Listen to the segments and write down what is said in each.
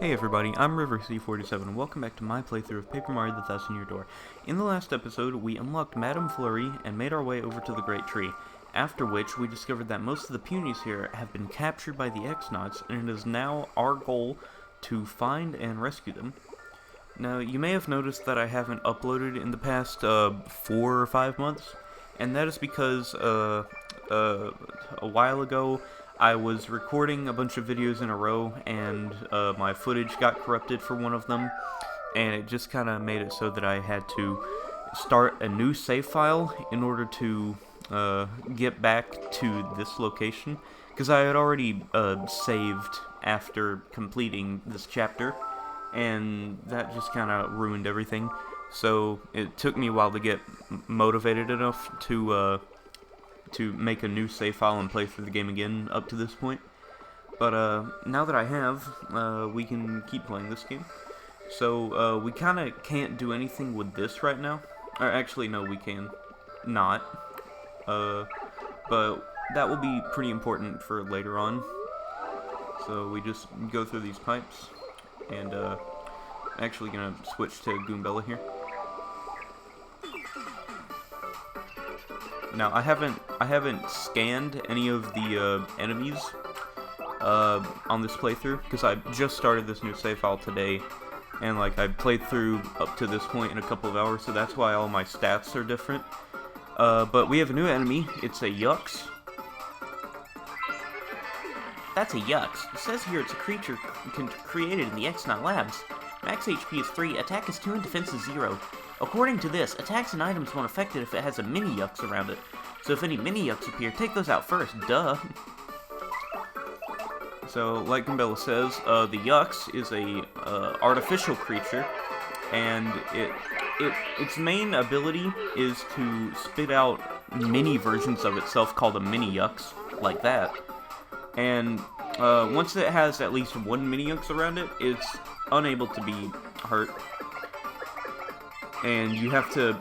Hey everybody, I'm RiverC47 and welcome back to my playthrough of Paper Mario the Thousand Year Door. In the last episode, we unlocked Madame Flurry and made our way over to the Great Tree, after which we discovered that most of the punies here have been captured by the X-Nauts, and it is now our goal to find and rescue them. Now, you may have noticed that I haven't uploaded in the past 4 or 5 months, and that is because a while ago I was recording a bunch of videos in a row, and my footage got corrupted for one of them, and it just kind of made it so that I had to start a new save file in order to get back to this location, because I had already saved after completing this chapter, and that just kind of ruined everything. So it took me a while to get motivated enough to make a new save file and play through the game again up to this point. But now that I have, we can keep playing this game. So we kind of can't do anything with this right now. Or actually, no, we can not. But that will be pretty important for later on. So we just go through these pipes, and I'm actually gonna switch to Goombella here. Now, I haven't scanned any of the enemies on this playthrough, because I just started this new save file today, and like I played through up to this point in a couple of hours, so that's why all my stats are different. But we have a new enemy. It's a Yux. That's a Yux. It says here it's a creature created in the X-Naut labs. Max HP is 3, attack is 2, and defense is 0. According to this, attacks and items won't affect it if it has a mini Yux around it. So if any mini Yux appear, take those out first, duh. So, like Goombella says, the Yux is a artificial creature, and its main ability is to spit out mini versions of itself called a mini Yux, like that. And once it has at least one mini Yux around it, it's unable to be hurt. And you have to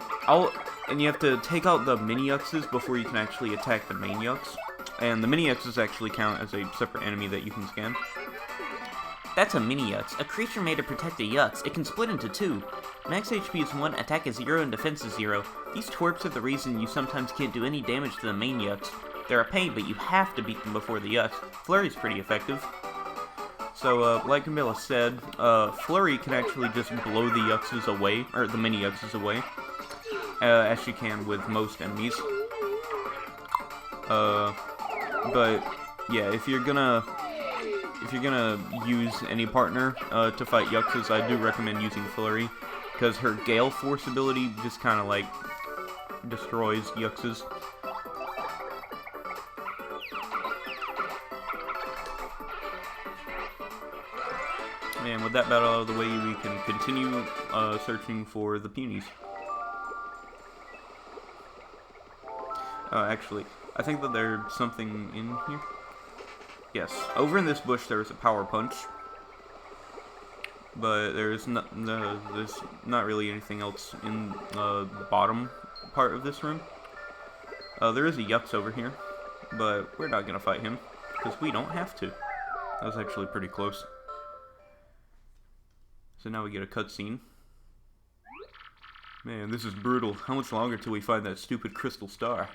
take out the mini Yuxes before you can actually attack the main Yux. And the mini Yuxes actually count as a separate enemy that you can scan. That's a mini Yux, a creature made to protect a Yux. It can split into 2. Max HP is 1, attack is 0, and defense is 0. These twerps are the reason you sometimes can't do any damage to the main Yux. They're a pain, but you have to beat them before the Yux. Flurry's pretty effective. So, like Goombella said, Flurry can actually just blow the Yuxes away, or the mini Yuxes away, as she can with most enemies. But yeah, if you're gonna use any partner to fight Yuxes, I do recommend using Flurry, because her Gale Force ability just kind of like destroys Yuxes. And with that battle out of the way, we can continue searching for the punies. Actually, I think that there's something in here. Yes, over in this bush there is a power punch, but there's not really anything else in the bottom part of this room. There is a Yux over here, but we're not gonna fight him because we don't have to. That was actually pretty close. So now we get a cutscene. Man, this is brutal. How much longer till we find that stupid crystal star?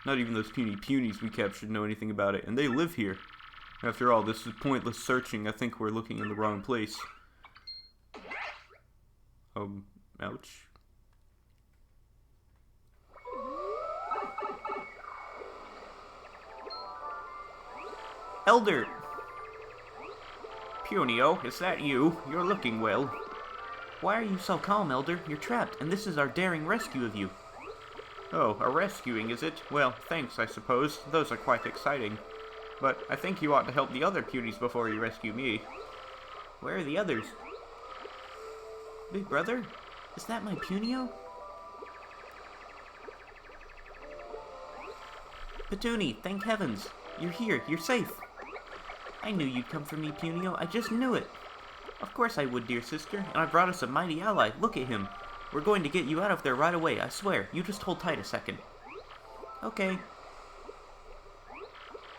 Not even those puny punies we captured know anything about it, and they live here. After all, this is pointless searching. I think we're looking in the wrong place. Ouch. Elder! Punio, is that you? You're looking well. Why are you so calm, Elder? You're trapped, and this is our daring rescue of you. Oh, a rescuing, is it? Well, thanks, I suppose. Those are quite exciting. But I think you ought to help the other punies before you rescue me. Where are the others? Big brother? Is that my Punio? Petuni, thank heavens. You're here. You're safe. I knew you'd come for me, Punio. I just knew it. Of course I would, dear sister. And I brought us a mighty ally. Look at him. We're going to get you out of there right away, I swear. You just hold tight a second. Okay.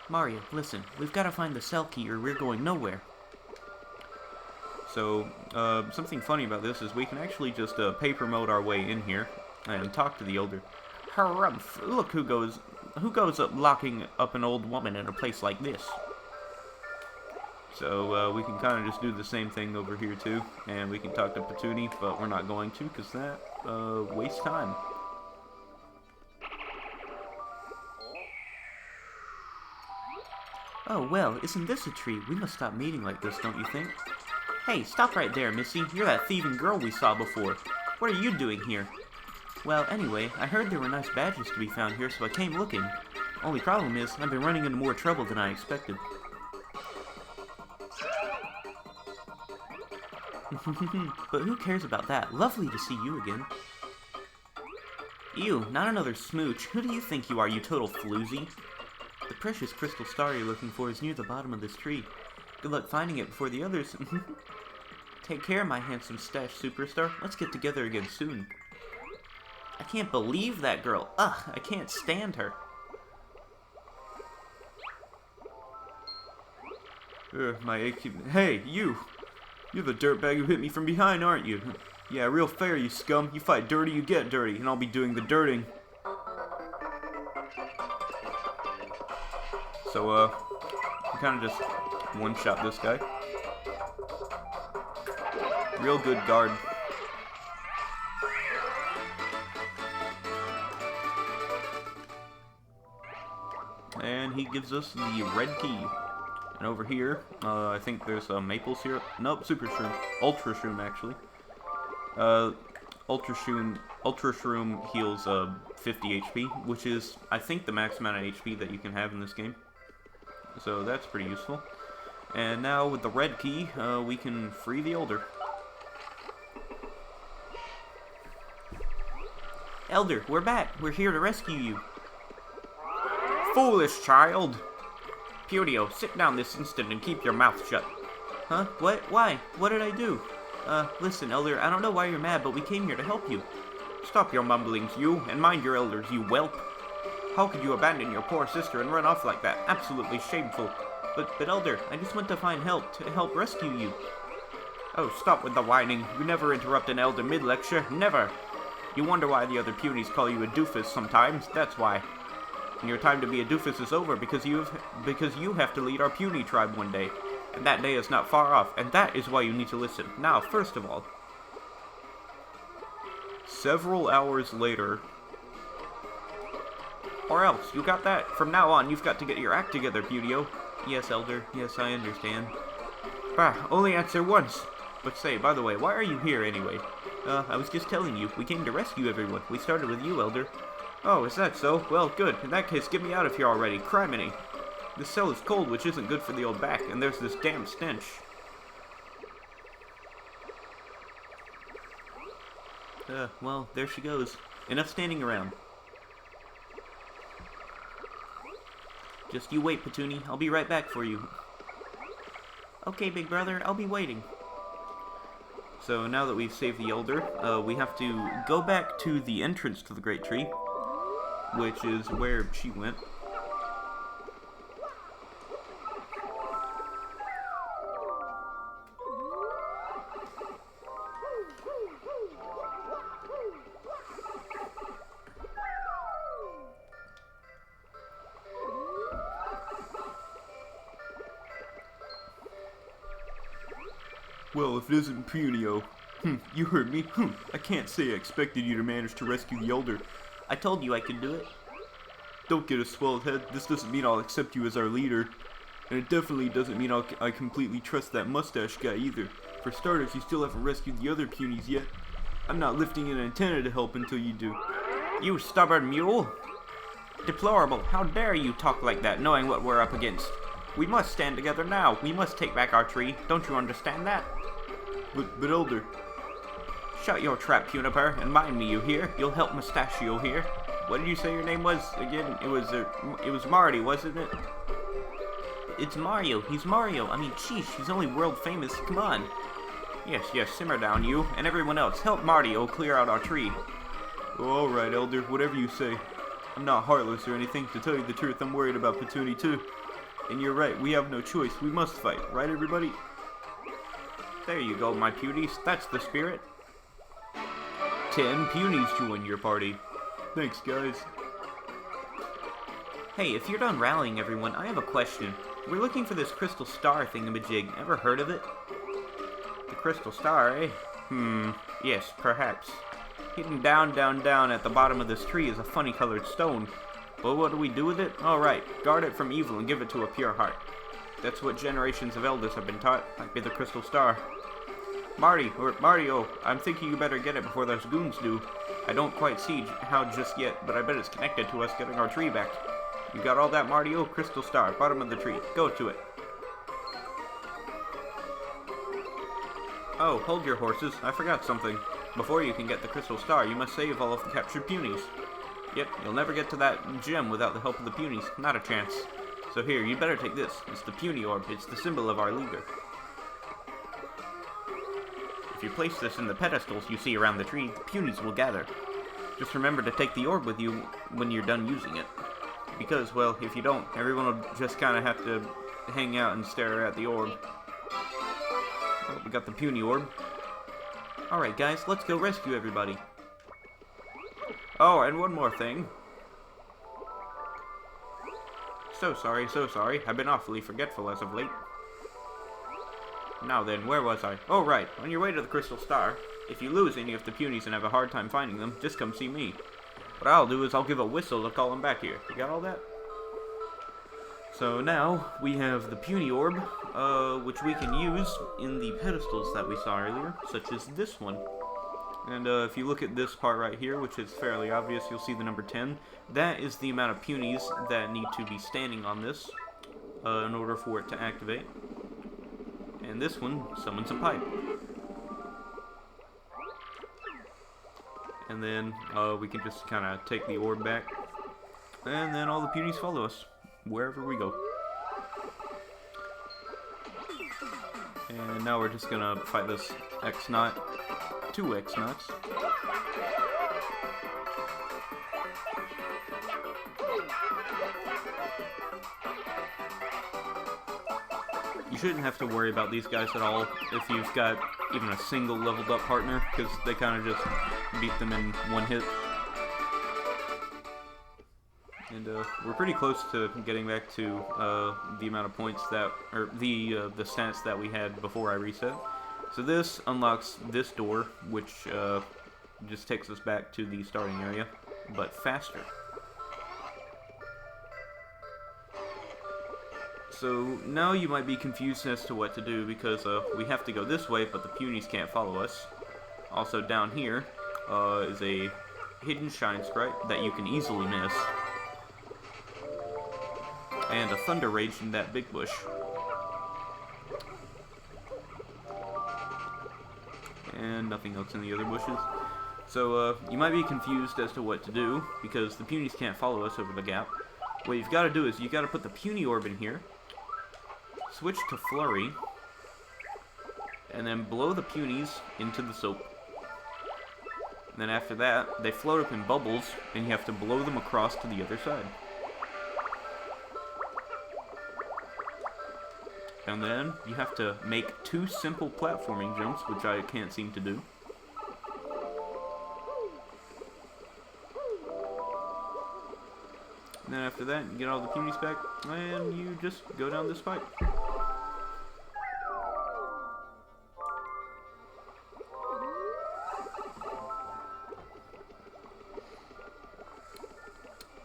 Mario, listen. We've got to find the cell key or we're going nowhere. So, something funny about this is we can actually just paper mode our way in here and talk to the Elder. Harumph! Look who goes up locking up an old woman in a place like this. So, we can kind of just do the same thing over here too, and we can talk to Petunie, but we're not going to, because that, wastes time. Oh, well, isn't this a treat? We must stop meeting like this, don't you think? Hey, stop right there, Missy. You're that thieving girl we saw before. What are you doing here? Well, anyway, I heard there were nice badges to be found here, so I came looking. Only problem is, I've been running into more trouble than I expected. But who cares about that? Lovely to see you again. Ew, not another smooch. Who do you think you are, you total floozy? The precious crystal star you're looking for is near the bottom of this tree. Good luck finding it before the others. Take care, my handsome stash superstar. Let's get together again soon. I can't believe that girl. Ugh, I can't stand her. My achy... Hey, you! You're the dirtbag who hit me from behind, aren't you? Yeah, real fair, you scum. You fight dirty, you get dirty, and I'll be doing the dirting. So, we kind of just one-shot this guy. Real good guard. And he gives us the red key. And over here, I think there's maple syrup. Nope, super shroom. Ultra shroom, actually. Ultra shroom heals 50 HP, which is, I think, the max amount of HP that you can have in this game. So that's pretty useful. And now with the red key, we can free the Elder. Elder, we're back. We're here to rescue you. Foolish child! Punio, sit down this instant and keep your mouth shut. Huh? What? Why? What did I do? Listen, Elder, I don't know why you're mad, but we came here to help you. Stop your mumblings, you, and mind your elders, you whelp. How could you abandon your poor sister and run off like that? Absolutely shameful. But Elder, I just went to find help, to help rescue you. Oh, stop with the whining. You never interrupt an elder mid-lecture. Never. You wonder why the other punies call you a doofus sometimes. That's why. And your time to be a doofus is over because you have to lead our puny tribe one day. And that day is not far off, and that is why you need to listen. Now, first of all. Several hours later. Or else, you got that? From now on, you've got to get your act together, Punio. Yes, Elder. Yes, I understand. Bah, only answer once. But say, by the way, why are you here anyway? I was just telling you, we came to rescue everyone. We started with you, Elder. Oh, is that so? Well, good. In that case, get me out of here already. Criminy. This cell is cold, which isn't good for the old back, and there's this damn stench. Well, there she goes. Enough standing around. Just you wait, Petunie. I'll be right back for you. Okay, big brother, I'll be waiting. So now that we've saved the Elder, we have to go back to the entrance to the Great Tree, which is where she went. Well, if it isn't Punio. You heard me. I can't say I expected you to manage to rescue the Elder. I told you I could do it. Don't get a swelled head. This doesn't mean I'll accept you as our leader. And it definitely doesn't mean I completely trust that mustache guy either. For starters, you still haven't rescued the other punies yet. I'm not lifting an antenna to help until you do. You stubborn mule! Deplorable, how dare you talk like that, knowing what we're up against? We must stand together now. We must take back our tree. Don't you understand that? But Elder... Shut your trap, Puniper, and mind me, you hear? You'll help Mustachio here. What did you say your name was again? It was Marty, wasn't it? It's Mario. He's Mario. I mean, sheesh, he's only world famous. Come on. Yes, simmer down, you, and everyone else. Help Mario clear out our tree. Oh, alright, Elder, whatever you say. I'm not heartless or anything. To tell you the truth, I'm worried about Petunie too. And you're right, we have no choice. We must fight. Right, everybody? There you go, my punies. That's the spirit. 10 punies join your party. Thanks, guys. Hey, if you're done rallying everyone, I have a question. We're looking for this crystal star thingamajig. Ever heard of it? The crystal star, eh? Yes, perhaps. Hidden down, down, down at the bottom of this tree is a funny colored stone. But what do we do with it? Alright, guard it from evil and give it to a pure heart. That's what generations of elders have been taught. Might be the crystal star. Mario, I'm thinking you better get it before those goons do. I don't quite see how just yet, but I bet it's connected to us getting our tree back. You got all that, Mario? Crystal star, bottom of the tree. Go to it. Oh, hold your horses. I forgot something. Before you can get the crystal star, you must save all of the captured punies. Yep, you'll never get to that gem without the help of the punies. Not a chance. So here, you better take this. It's the puny orb. It's the symbol of our leader. If you place this in the pedestals you see around the tree, the punies will gather. Just remember to take the orb with you when you're done using it. Because, well, if you don't, everyone will just kind of have to hang out and stare at the orb. Well, we got the puny orb. Alright guys, let's go rescue everybody. Oh, and one more thing. So sorry. I've been awfully forgetful as of late. Now then, where was I? Oh, right. On your way to the crystal star, if you lose any of the punies and have a hard time finding them, just come see me. What I'll do is I'll give a whistle to call them back here. You got all that? So now we have the puny orb, which we can use in the pedestals that we saw earlier, such as this one. And if you look at this part right here, which is fairly obvious, you'll see the number 10. That is the amount of punies that need to be standing on this in order for it to activate. And this one summons a pipe. And then we can just kind of take the orb back. And then all the punies follow us, wherever we go. And now we're just gonna fight this X-Knot. 2 X-Knots. You shouldn't have to worry about these guys at all if you've got even a single leveled up partner, because they kind of just beat them in one hit. And we're pretty close to getting back to the amount of points that, or the stats that we had before I reset. So this unlocks this door, which just takes us back to the starting area, but faster. So now you might be confused as to what to do, because we have to go this way, but the punies can't follow us. Also down here is a hidden shine sprite that you can easily miss. And a thunder rage in that big bush. And nothing else in the other bushes. So you might be confused as to what to do, because the punies can't follow us over the gap. What you've got to do is you've got to put the puny orb in here, switch to flurry, and then blow the punies into the soap. And then after that, they float up in bubbles, and you have to blow them across to the other side. And then you have to make 2 simple platforming jumps, which I can't seem to do. And then after that, you get all the punies back, and you just go down this pipe.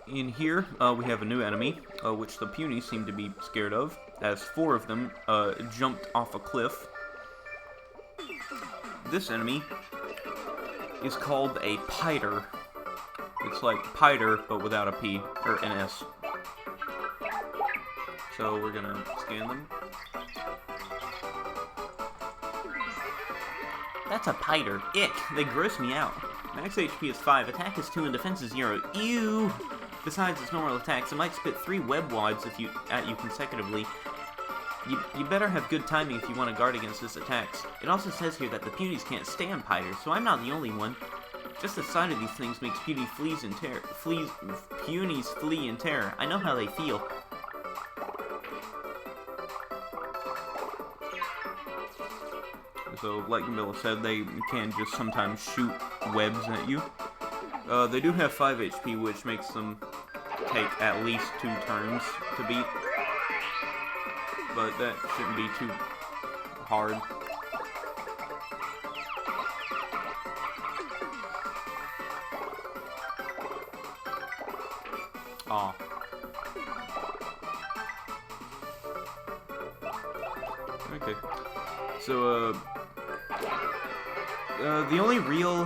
In here, we have a new enemy, which the punies seem to be scared of, as 4 of them jumped off a cliff. This enemy is called a piter. It's like Piter, but without a P, or an S. So we're gonna scan them. That's a piter. Ick. They gross me out. Max HP is 5, attack is 2, and defense is 0. Ew! Besides its normal attacks, it might spit 3 web wads at you consecutively. You better have good timing if you want to guard against its attacks. It also says here that the punies can't stand piters, so I'm not the only one. Just the sight of these things makes punies flee in terror. I know how they feel. So, like Camilla said, they can just sometimes shoot webs at you. They do have 5 HP, which makes them take at least 2 turns to beat. But that shouldn't be too hard. Aw. Okay. So, the only real,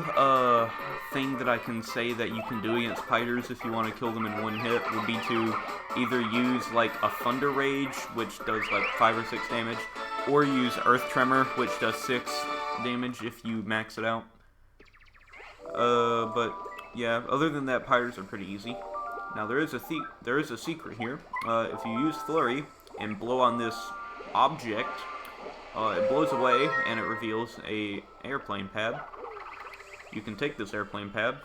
thing that I can say that you can do against Piters if you want to kill them in one hit would be to either use, like, a Thunder Rage, which does, like, 5 or 6 damage, or use Earth Tremor, which does 6 damage if you max it out. But, yeah, other than that, Piters are pretty easy. Now, there is a secret here. If you use Flurry and blow on this object, it blows away and it reveals a airplane pad. You can take this airplane pad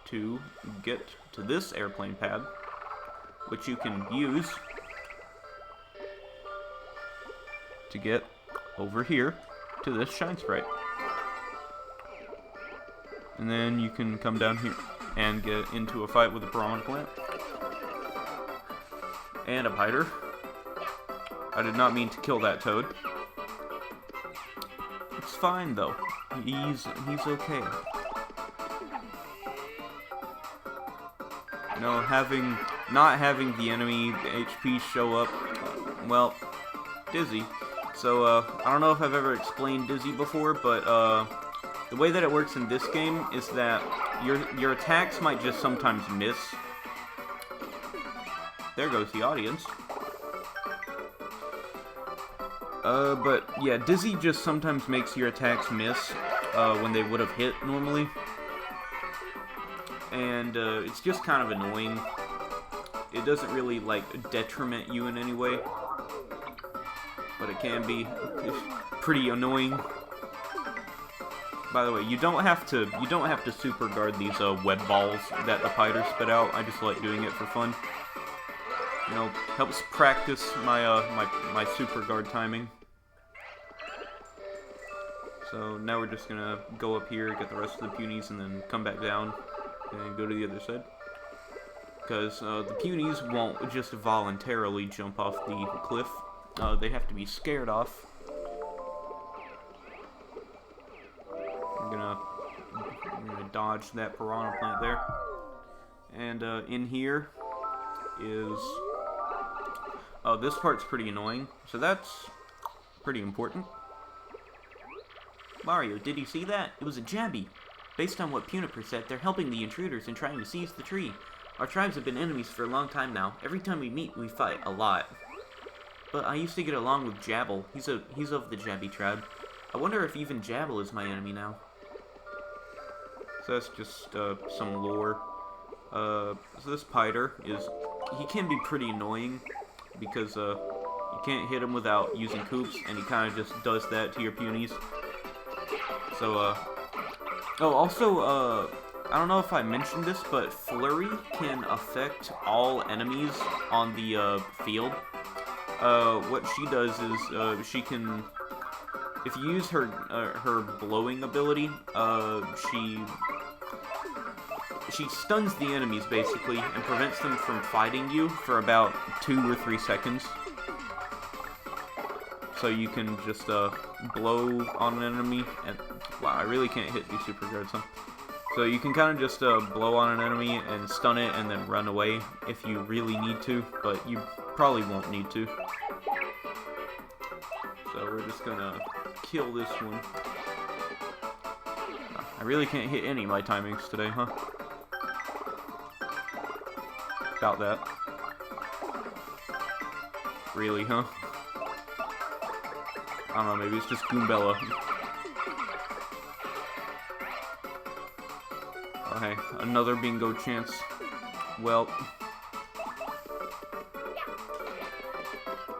to get to this airplane pad, which you can use to get over here to this Shine Sprite. And then you can come down here and get into a fight with a piranha plant. And a Piter. I did not mean to kill that toad. It's fine though. He's okay. You know, not having the enemy HP show up, well, Dizzy. So, I don't know if I've ever explained Dizzy before, but, the way that it works in this game is that your attacks might just sometimes miss. There goes the audience. But yeah, Dizzy just sometimes makes your attacks miss, when they would have hit normally. And, it's just kind of annoying. It doesn't really, like, detriment you in any way. But it can be pretty annoying. By the way, you don't have to super guard these, web balls that the Piter spit out. I just like doing it for fun. You know, helps practice my, my super guard timing. So now we're just gonna go up here, get the rest of the punies, and then come back down and go to the other side. Because the punies won't just voluntarily jump off the cliff. They have to be scared off. I'm gonna dodge that piranha plant there. And in here is... Oh, this part's pretty annoying. So that's pretty important. Mario, did you see that? It was a Jabby. Based on what Puniper said, they're helping the intruders in trying to seize the tree. Our tribes have been enemies for a long time now. Every time we meet, we fight a lot. But I used to get along with Jabble. He's of the Jabby tribe. I wonder if even Jabble is my enemy now. So that's just some lore. So this Piter he can be pretty annoying because you can't hit him without using Koops, and he kind of just does that to your punies. So oh, also I don't know if I mentioned this, but Flurry can affect all enemies on the field. What she does is she can, if you use her blowing ability, she stuns the enemies basically and prevents them from fighting you for about 2 or 3 seconds. So you can just blow on an enemy, and wow, I really can't hit these super guards, huh? So you can kind of just blow on an enemy and stun it and then run away if you really need to, but you probably won't need to. So we're just gonna kill this one. I really can't hit any of my timings today, huh? About that. Really, huh? I don't know, maybe it's just Goombella. Oh, hey, another bingo chance. Well,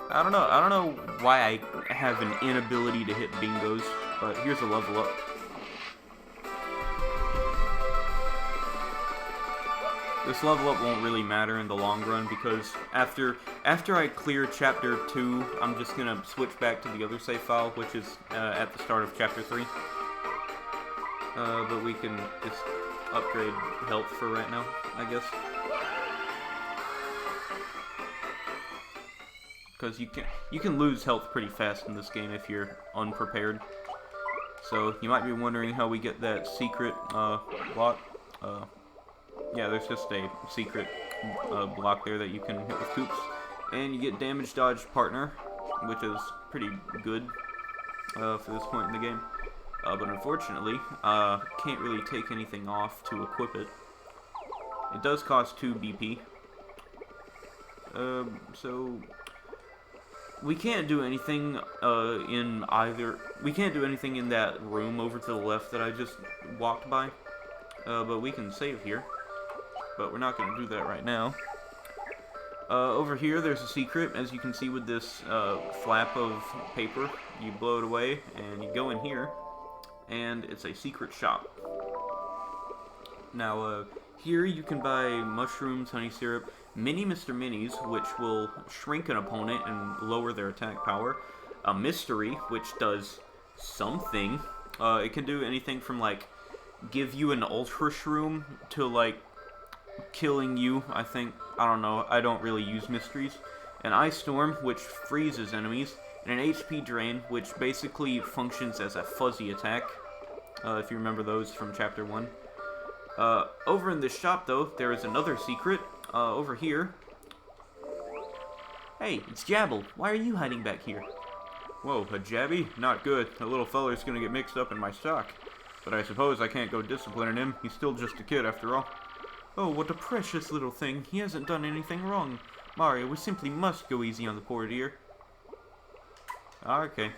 I don't know why I have an inability to hit bingos, but here's a level up. This level up won't really matter in the long run because after After I clear Chapter 2, I'm just gonna switch back to the other save file, which is at the start of Chapter 3. But we can just upgrade health for right now, I guess. Because you can lose health pretty fast in this game if you're unprepared. So you might be wondering how we get that secret block. Yeah, there's just a secret block there that you can hit with Koops. And you get damage dodge partner, which is pretty good for this point in the game. But unfortunately, can't really take anything off to equip it. It does cost 2 BP. So we can't do anything we can't do anything in that room over to the left that I just walked by. But we can save here. But we're not going to do that right now. Over here, there's a secret, as you can see with this flap of paper. You blow it away, and you go in here, and it's a secret shop. Now, here you can buy mushrooms, honey syrup, mini Mr. Minis, which will shrink an opponent and lower their attack power. A mystery, which does something. It can do anything from, like, give you an ultra shroom to, like, killing you, I think. I don't know. I don't really use mysteries. An ice storm, which freezes enemies. And an HP drain, which basically functions as a fuzzy attack. If you remember those from Chapter 1. Over in this shop, though, there is another secret. Over here. Hey, it's Jabble. Why are you hiding back here? Whoa, a jabby? Not good. That little feller's gonna get mixed up in my stock. But I suppose I can't go disciplining him. He's still just a kid, after all. Oh, what a precious little thing. He hasn't done anything wrong. Mario, we simply must go easy on the poor dear. Okay.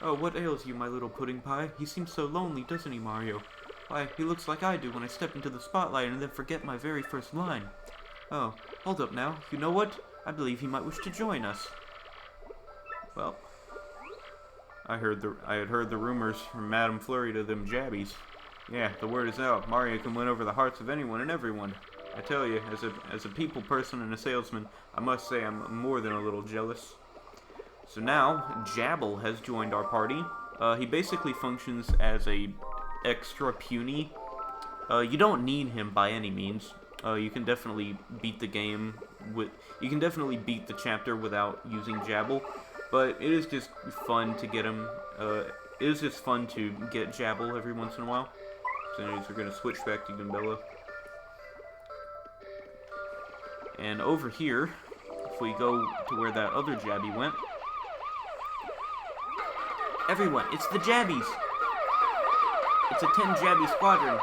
Oh, what ails you, my little pudding pie? He seems so lonely, doesn't he, Mario? Why, he looks like I do when I step into the spotlight and then forget my very first line. Oh, hold up now. You know what? I believe he might wish to join us. Well, I had heard the rumors from Madame Flurry to them jabbies. Yeah, the word is out. Mario can win over the hearts of anyone and everyone. I tell you, as a people person and a salesman, I must say I'm more than a little jealous. So now, Jabble has joined our party. He basically functions as a extra puny. You don't need him by any means. You can definitely beat the game you can definitely beat the chapter without using Jabble, but it is just fun to get him. It is just fun to get Jabble every once in a while. So anyways, we're gonna switch back to Goombella. And over here, if we go to where that other Jabby went. Everyone, it's the Jabbies! It's a 10 Jabby squadron.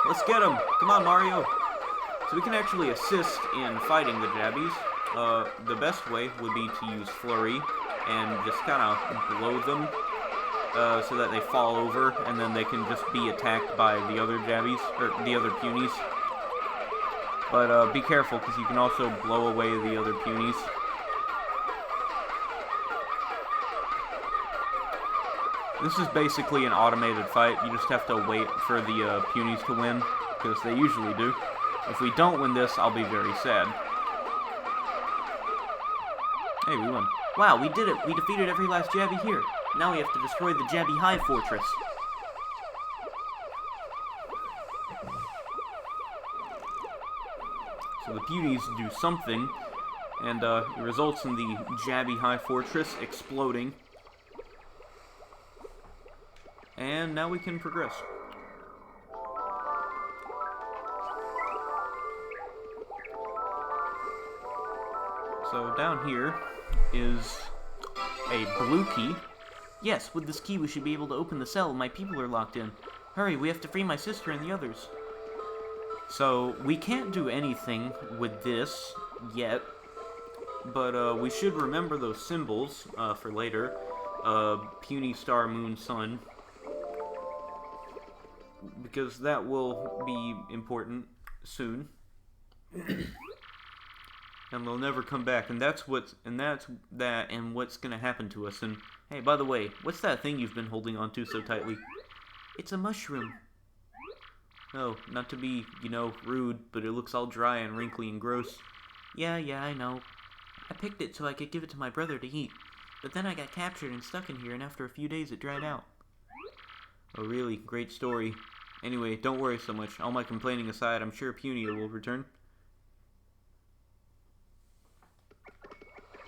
Let's get them! Come on, Mario! So we can actually assist in fighting the Jabbies. The best way would be to use Flurry and just kind of blow them so that they fall over and then they can just be attacked by the other Jabbies, or the other punies. But be careful, because you can also blow away the other punies. This is basically an automated fight. You just have to wait for the punies to win, because they usually do. If we don't win this, I'll be very sad. Hey, we won. Wow, we did it! We defeated every last Jabby here. Now we have to destroy the Jabby High Fortress. So the punies do something, and it results in the Jabby High Fortress exploding. And now we can progress. So down here is a blue key. Yes, with this key we should be able to open the cell my people are locked in. Hurry, we have to free my sister and the others. So we can't do anything with this yet, but we should remember those symbols for later. Puny, star, moon, sun. Because that will be important soon. And they'll never come back, and that's what's gonna happen to us. And hey, by the way, what's that thing you've been holding on to so tightly? It's a mushroom. No, not to be, rude, but it looks all dry and wrinkly and gross. Yeah, I know. I picked it so I could give it to my brother to eat. But then I got captured and stuck in here, and after a few days it dried out. Oh really? Great story. Anyway, don't worry so much. All my complaining aside, I'm sure Punia will return.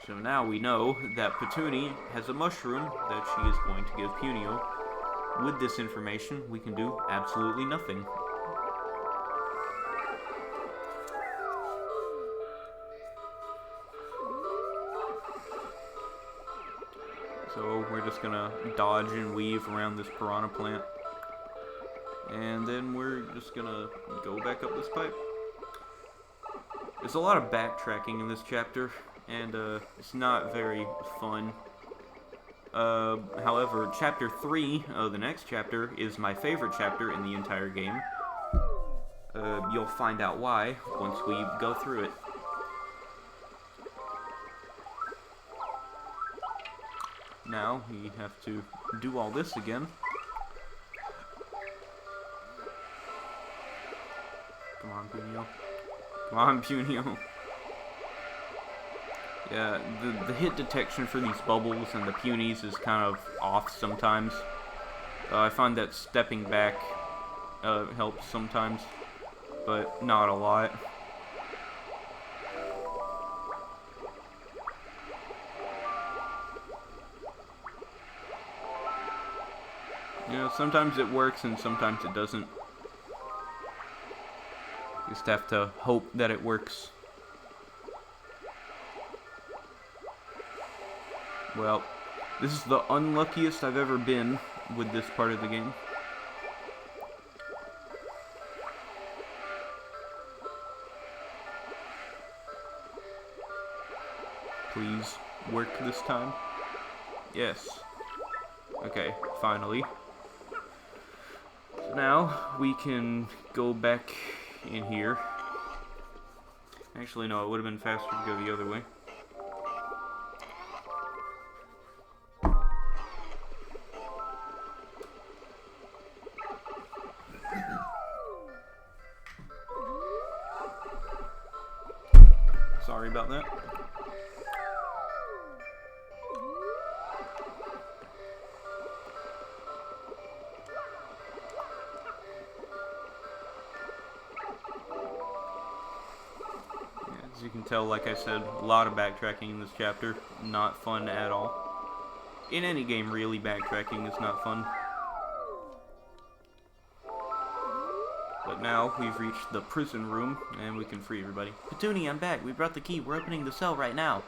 So now we know that Petunia has a mushroom that she is going to give Punio. With this information, we can do absolutely nothing. So we're just gonna dodge and weave around this piranha plant. And then we're just gonna go back up this pipe. There's a lot of backtracking in this chapter, and it's not very fun. However, chapter 3, the next chapter, is my favorite chapter in the entire game. You'll find out why once we go through it. Now, we have to do all this again. Come on, Punio. Come on, Punio. Yeah, the hit detection for these bubbles and the punies is kind of off sometimes. I find that stepping back helps sometimes, but not a lot. You know, sometimes it works and sometimes it doesn't. Just have to hope that it works. Well, this is the unluckiest I've ever been with this part of the game. Please work this time. Yes. Okay, finally. So now we can go back in here. Actually, no, it would have been faster to go the other way. Sorry about that. As you can tell, like I said, a lot of backtracking in this chapter. Not fun at all. In any game, really, backtracking is not fun. But now, we've reached the prison room, and we can free everybody. Petunia, I'm back. We brought the key. We're opening the cell right now.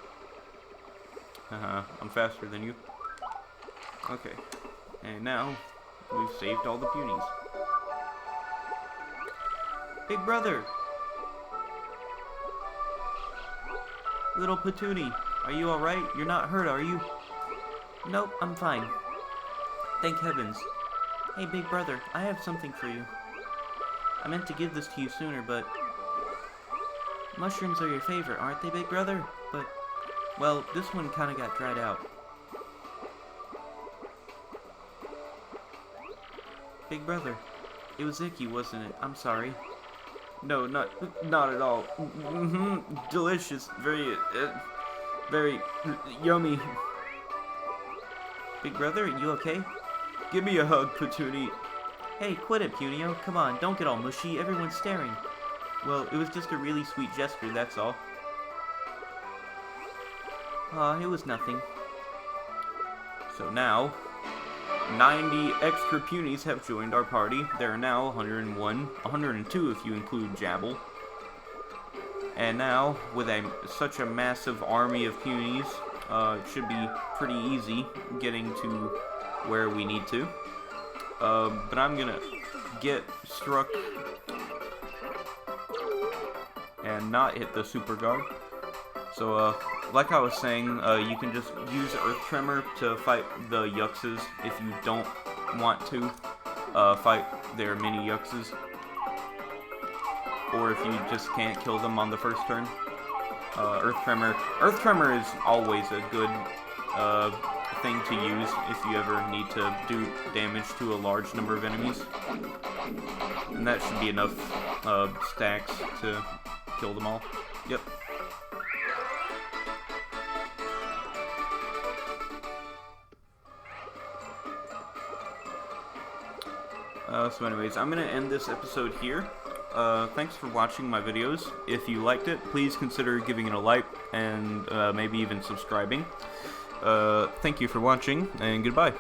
I'm faster than you. Okay. And now, we've saved all the punies. Big brother! Little Petunia, are you alright? You're not hurt, are you? Nope, I'm fine. Thank heavens. Hey, big brother, I have something for you. I meant to give this to you sooner, but... mushrooms are your favorite, aren't they, big brother? But, well, this one kinda got dried out. Big brother, it was icky, wasn't it? I'm sorry. No, not at all. Delicious, very yummy. Big brother, are you okay? Give me a hug, Petunia. Hey, quit it, Punio. Come on, don't get all mushy. Everyone's staring. Well, it was just a really sweet gesture, that's all. Aw, it was nothing. So now, 90 extra punies have joined our party. There are now 101, 102 if you include Jabble. And now, with such a massive army of punies, it should be pretty easy getting to where we need to. But I'm gonna get struck and not hit the super guard. So, like I was saying, you can just use Earth Tremor to fight the Yuxes if you don't want to fight their mini Yuxes. Or if you just can't kill them on the first turn. Earth Tremor is always a good thing to use if you ever need to do damage to a large number of enemies. And that should be enough stacks to kill them all. Yep. So anyways, I'm going to end this episode here. Thanks for watching my videos. If you liked it, please consider giving it a like and maybe even subscribing. Thank you for watching, and goodbye.